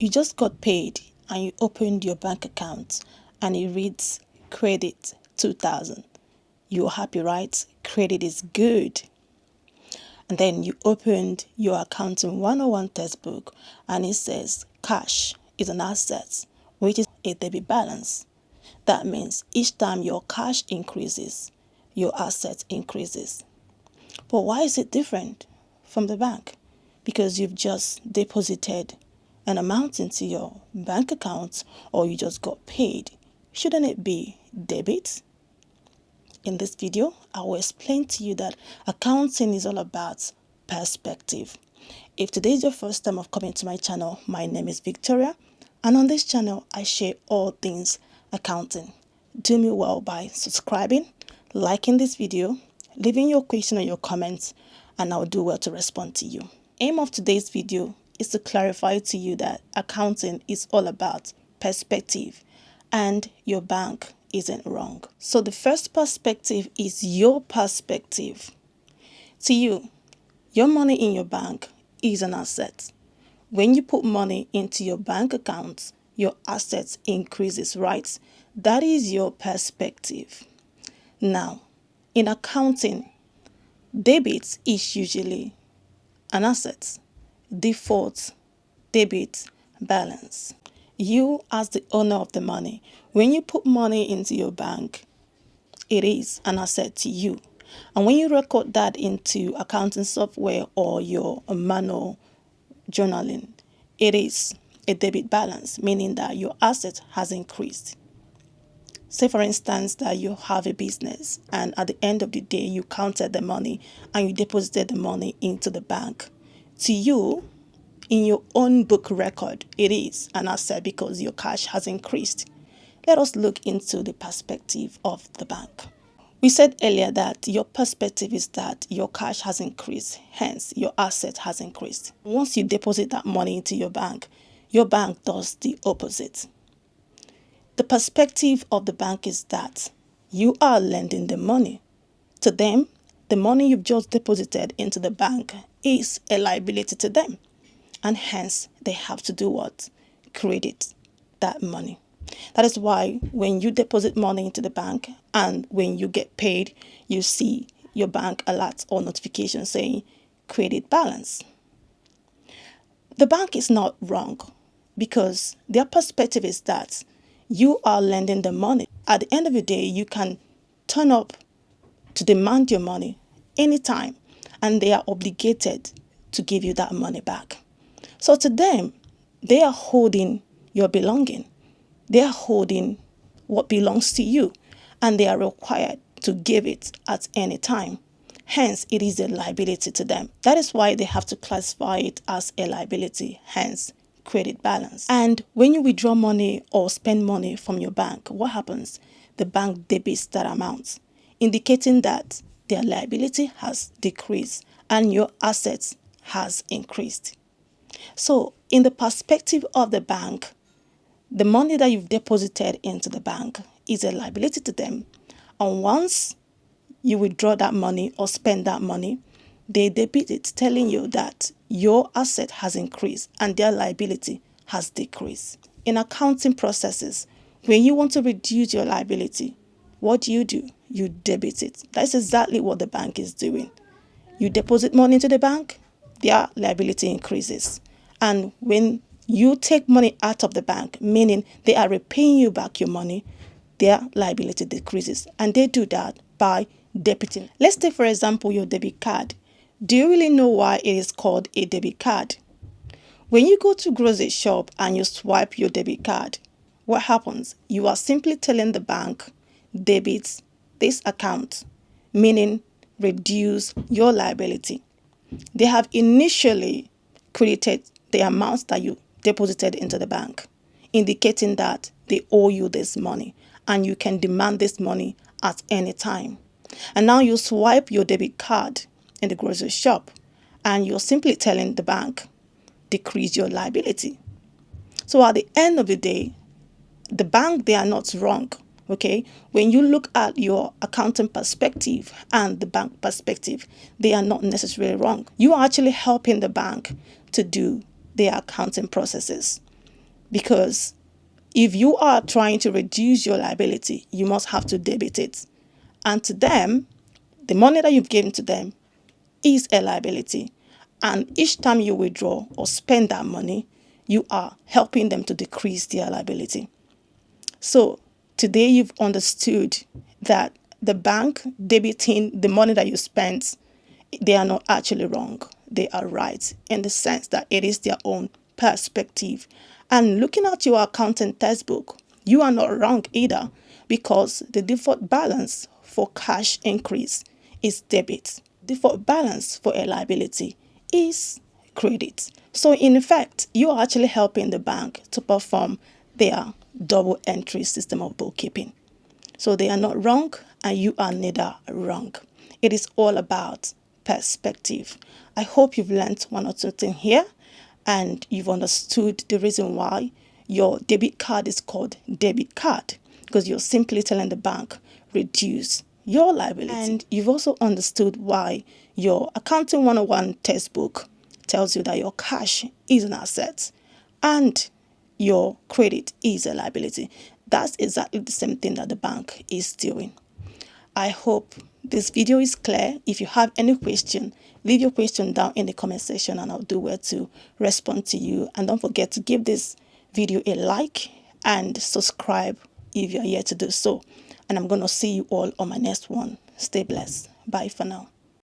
You just got paid and you opened your bank account and it reads credit 2000. You're happy, right? Credit is good. And then you opened your accounting 101 textbook and it says cash is an asset, which is a debit balance. That means each time your cash increases, your asset increases. But why is it different from the bank? Because you've just deposited an amount into your bank account or you just got paid. Shouldn't it be debit? In this video, I will explain to you that accounting is all about perspective. If today is your first time of coming to my channel, my name is Victoria, and on this channel, I share all things accounting. Do me well by subscribing, liking this video, leaving your question or your comments, and I'll do well to respond to you. Aim of today's video is to clarify to you that accounting is all about perspective and your bank isn't wrong. So the first perspective is your perspective. To you, your money in your bank is an asset. When you put money into your bank account, your assets increases, right? That is your perspective. Now, in accounting, debit is usually an asset. Default, debit, balance. You as the owner of the money, when you put money into your bank, it is an asset to you. And when you record that into accounting software or your manual journaling, it is a debit balance, meaning that your asset has increased. Say, for instance, that you have a business and at the end of the day, you counted the money and you deposited the money into the bank. To you, in your own book record, it is an asset because your cash has increased. Let us look into the perspective of the bank. We said earlier that your perspective is that your cash has increased, hence your asset has increased. Once you deposit that money into your bank does the opposite. The perspective of the bank is that you are lending the money. To them, the money you've just deposited into the bank is a liability to them. And hence, they have to do what? Credit that money. That is why when you deposit money into the bank and when you get paid, you see your bank alert or notification saying credit balance. The bank is not wrong because their perspective is that you are lending the money. At the end of the day, you can turn up to demand your money anytime and they are obligated to give you that money back. So to them, they are holding your belonging. They are holding what belongs to you and they are required to give it at any time. Hence, it is a liability to them. That is why they have to classify it as a liability, hence credit balance. And when you withdraw money or spend money from your bank, what happens? The bank debits that amount, indicating that their liability has decreased and your assets has increased. So in the perspective of the bank, the money that you've deposited into the bank is a liability to them. And once you withdraw that money or spend that money, they debit it, telling you that your asset has increased and their liability has decreased. In accounting processes, when you want to reduce your liability, what do? You debit it. That's exactly what the bank is doing. You deposit money into the bank, their liability increases. And when you take money out of the bank, meaning they are repaying you back your money, their liability decreases. And they do that by debiting. Let's take, for example, your debit card. Do you really know why it is called a debit card? When you go to grocery shop and you swipe your debit card, what happens? You are simply telling the bank, debit this account, meaning reduce your liability. They have initially credited the amount that you deposited into the bank, indicating that they owe you this money and you can demand this money at any time. And now you swipe your debit card in the grocery shop and you're simply telling the bank, decrease your liability. So at the end of the day, the bank, they are not wrong. Okay, when you look at your accounting perspective and the bank perspective, they are not necessarily wrong. You are actually helping the bank to do their accounting processes. because if you are trying to reduce your liability, you must have to debit it. And to them, the money that you've given to them is a liability. And each time you withdraw or spend that money, you are helping them to decrease their liability. So today you've understood that the bank debiting the money that you spent, they are not actually wrong. They are right in the sense that it is their own perspective. And looking at your accounting textbook, you are not wrong either, because the default balance for cash increase is debit. Default balance for a liability is credit. So in effect, you are actually helping the bank to perform their double entry system of bookkeeping. So they are not wrong and you are neither wrong. It is all about perspective. I hope you've learned one or two things here and you've understood the reason why your debit card is called debit card, because you're simply telling the bank, reduce your liability. And you've also understood why your Accounting 101 textbook tells you that your cash is an asset and your credit is a liability. That's exactly the same thing that the bank is doing. I hope this video is clear. If you have any question, leave your question down in the comment section and I'll do well to respond to you. And don't forget to give this video a like and subscribe if you're yet to do so. And I'm going to see you all on my next one. Stay blessed. Bye for now.